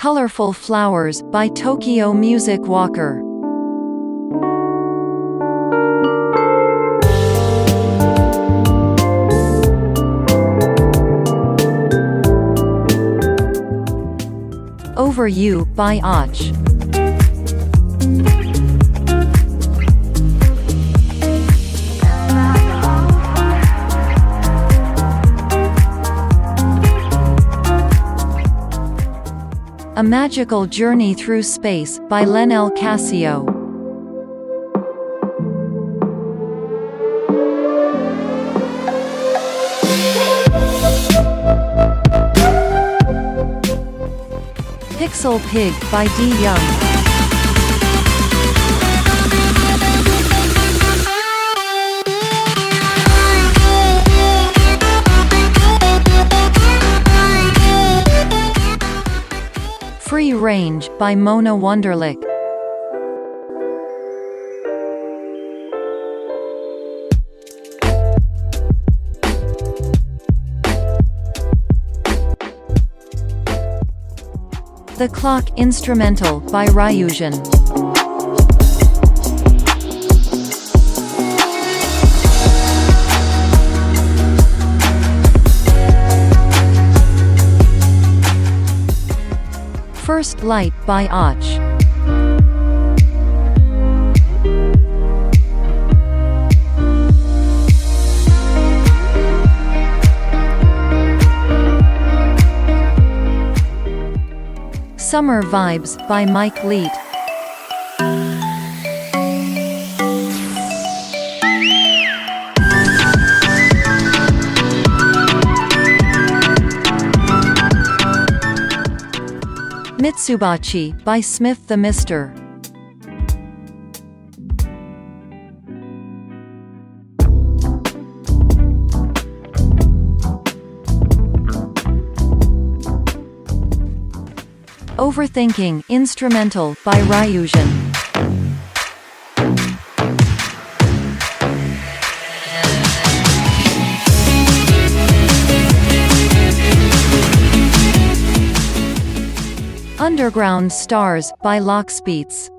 Colorful Flowers by Tokyo Music Walker. Over You by Och. A Magical Journey Through Space by Lenel Casio. Pixel Pig by D. Young. Free Range by Mona Wunderlich. The Clock Instrumental by Ryujin. First Light by Och. Summer Vibes by Mike Leet. Mitsubachi by Smith the Mister. Overthinking Instrumental by Ryujin. Underground Stars by Lockspeets.